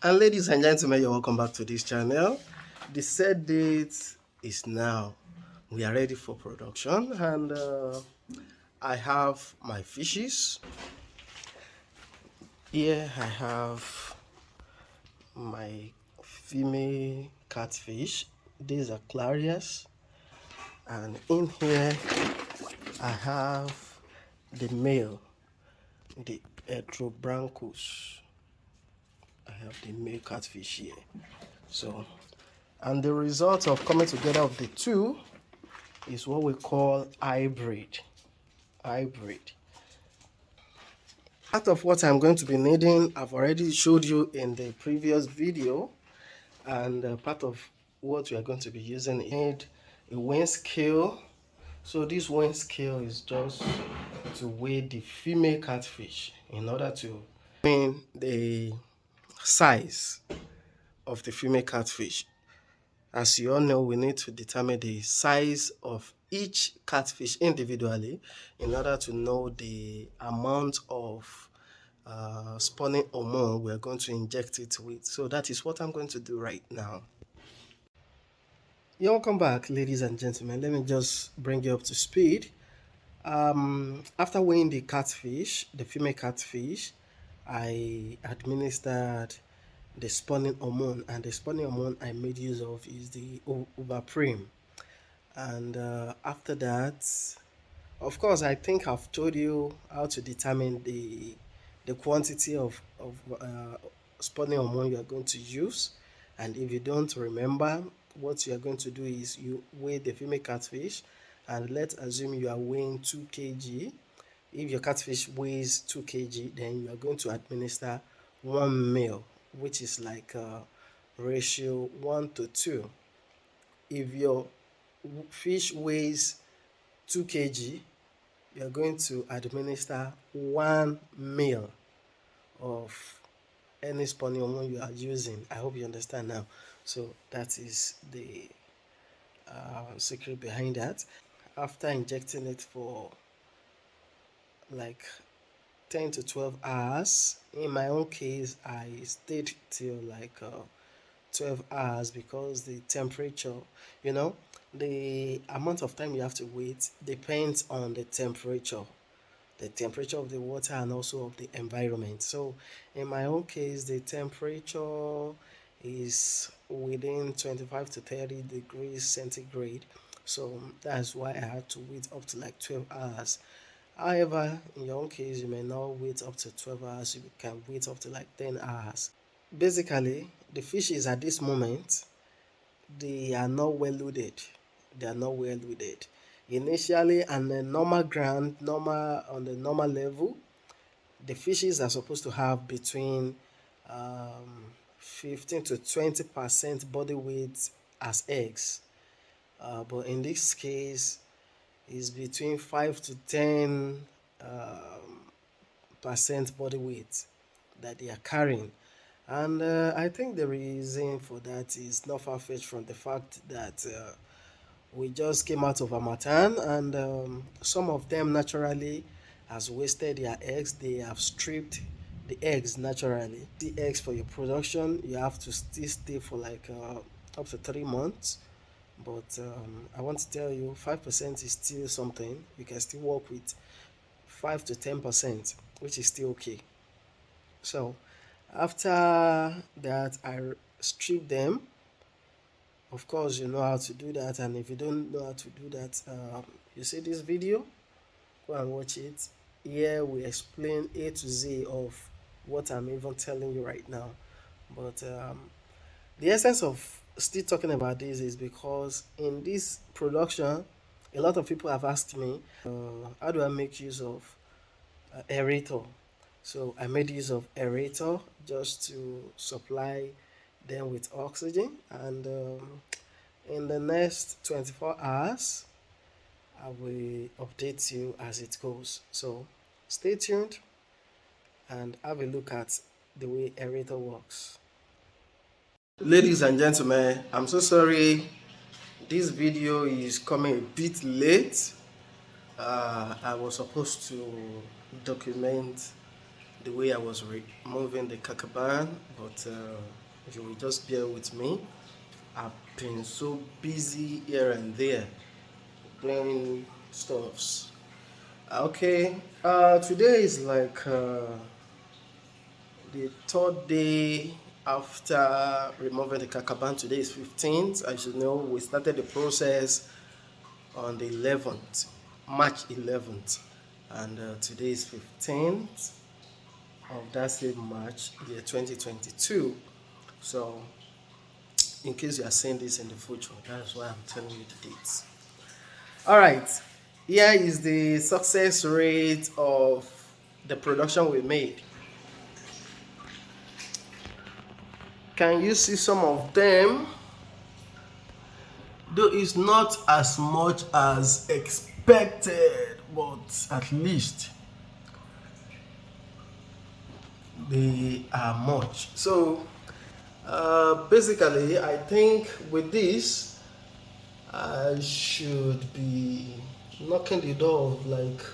And ladies and gentlemen, you're welcome back to this channel. The set date is now. We are ready for production, and I have my fishes. Here I have my female catfish. These are clarias, and in here I have the male, the Etrobranchus. I have the male catfish here. So, and the result of coming together of the two is what we call hybrid. Hybrid. Part of what I'm going to be needing, I've already showed you in the previous video, and part of what we are going to be using is a weighing scale. So this weighing scale is just to weigh the female catfish in order to mean the size of the female catfish. As you all know, we need to determine the size of each catfish individually in order to know the amount of spawning hormone we are going to inject it with. So that is what I'm going to do right now. You're welcome back, ladies and gentlemen. Let me just bring you up to speed. After weighing the catfish, the female catfish, I administered the spawning hormone, and the spawning hormone I made use of is the overprim. And after that, of course, I think I've told you how to determine the quantity of spawning hormone you are going to use. And if you don't remember, what you are going to do is you weigh the female catfish, and let's assume you are weighing 2 kg. If your catfish weighs 2 kg, then you are going to administer 1 male, which is like ratio 1 to 2. If your fish weighs 2 kg, you are going to administer 1 male of any spawning hormone you are using. I hope you understand now. So that is the secret behind that. After injecting it for like 10 to 12 hours, in my own case I stayed till like 12 hours because the temperature, you know, the amount of time you have to wait depends on the temperature of the water and also of the environment. So in my own case, the temperature is within 25 to 30 degrees centigrade, so that's why I had to wait up to like 12 hours. However, in your own case, you may not wait up to 12 hours, you can wait up to like 10 hours. Basically, the fishes at this moment, they are not well loaded. They are not well loaded. Initially, on the normal ground, on the normal level, the fishes are supposed to have between 15 to 20% body weight as eggs. But in this case, is between 5 to 10 percent body weight that they are carrying. And I think the reason for that is not far-fetched from the fact that we just came out of Harmattan, and some of them naturally has wasted their eggs. They have stripped the eggs naturally. The eggs for your production, you have to still stay for like up to 3 months. But I want to tell you, 5% is still something. You can still work with 5 to 10%, which is still okay. So after that, I strip them. Of course, you know how to do that, and if you don't know how to do that, you see this video, go and watch it. Here we explain A to Z of what I'm even telling you right now. But the essence of still talking about this is because in this production, a lot of people have asked me, how do I make use of aerator? So I made use of aerator just to supply them with oxygen, and in the next 24 hours I will update you as it goes. So stay tuned and have a look at the way aerator works. Ladies and gentlemen, I'm so sorry this video is coming a bit late. I was supposed to document the way I was removing the kakaban, but you will just bear with me. I've been so busy here and there doing stuffs. Okay, today is like the third day after removing the kakaban. Today is 15th. As you know, we started the process on the 11th, March 11th, and today is 15th of that same March year 2022. So in case you are seeing this in the future, that's why I'm telling you the dates. All right, here is the success rate of the production we made. Can you see some of them? Though it's not as much as expected, but at least they are much. So basically, I think with this, I should be knocking the door of like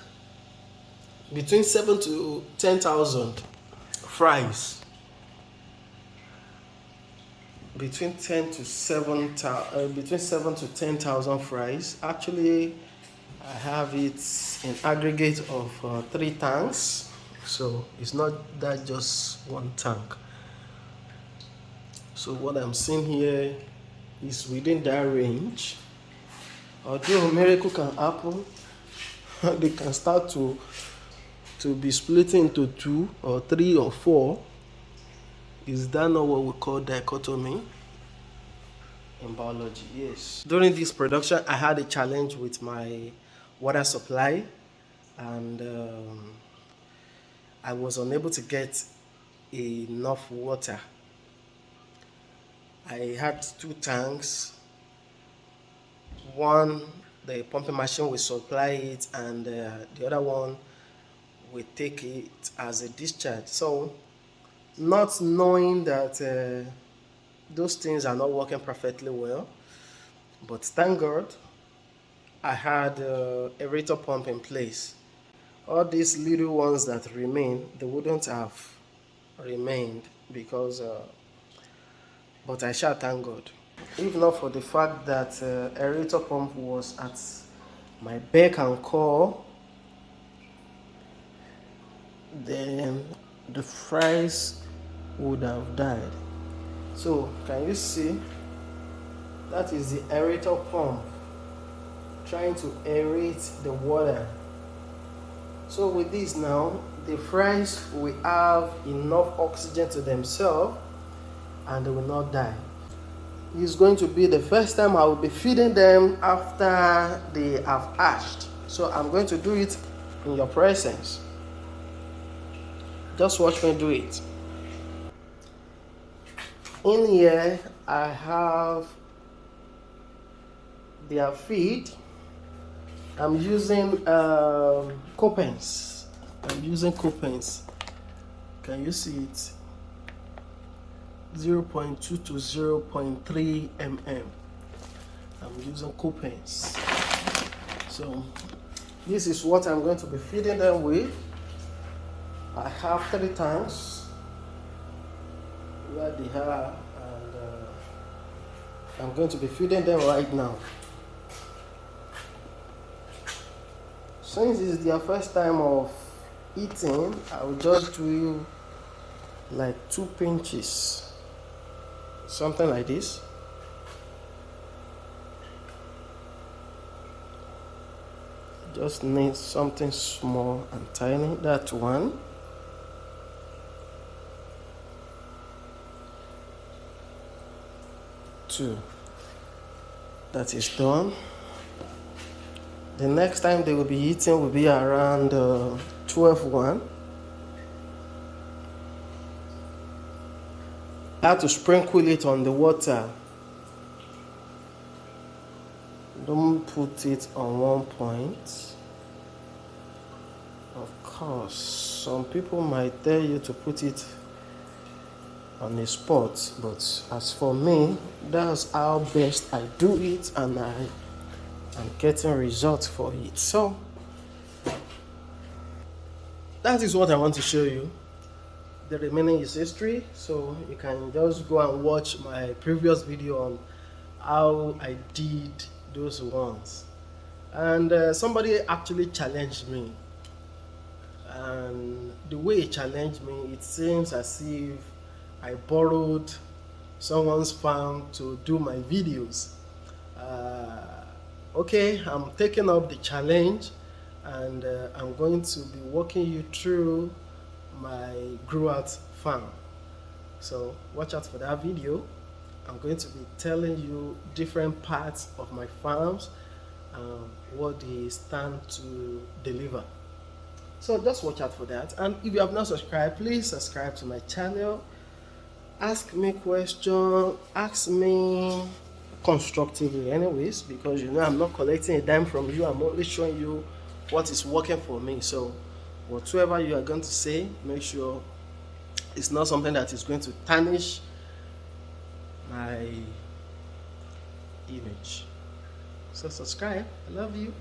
between 7 to 10,000 fries. Between 7 to 10,000 fries. Actually, I have it in aggregate of 3 tanks, so it's not that just one tank. So what I'm seeing here is within that range. Although a miracle can happen, they can start to be split into 2 or 3 or 4. Is that not what we call dichotomy in biology? Yes. During this production, I had a challenge with my water supply, and I was unable to get enough water. I had 2 tanks. One, the pumping machine will supply it, and the other one will take it as a discharge. So not knowing that those things are not working perfectly well, but thank God I had a aerator pump in place. All these little ones that remain, they wouldn't have remained because but I shall thank God. If not for the fact that aerator pump was at my beck and call, then the fries would have died. So can you see, that is the aerator pump trying to aerate the water. So with this now, the fries will have enough oxygen to themselves and they will not die. It's going to be the first time I will be feeding them after they have hatched. So I'm going to do it in your presence. Just watch me do it. In here, I have their feed. I'm using Copens. Can you see it? 0.2 to 0.3 mm. I'm using Copens. So this is what I'm going to be feeding them with. I have 3 tanks where they are, and I'm going to be feeding them right now. Since it's their first time of eating, I will just do like 2 pinches, something like this. Just need something small and tiny. That's 1. Two. That is done. The next time they will be eating will be around 12:1. I have to sprinkle it on the water. Don't put it on one point. Of course, some people might tell you to put it on a spot, but as for me, that's how best I do it, and I am getting results for it. So that is what I want to show you. the remaining is history. So you can just go and watch my previous video on how I did those ones. And somebody actually challenged me, and the way he challenged me, it seems as if I borrowed someone's farm to do my videos. Okay, I'm taking up the challenge, and I'm going to be walking you through my grow out farm. So watch out for that video. I'm going to be telling you different parts of my farms and what they stand to deliver. So just watch out for that. And if you have not subscribed, please subscribe to my channel. Ask me questions, ask me constructively anyways, because you know I'm not collecting a dime from you. I'm only showing you what is working for me. So whatever you are going to say, make sure it's not something that is going to tarnish my image. So subscribe. I love you.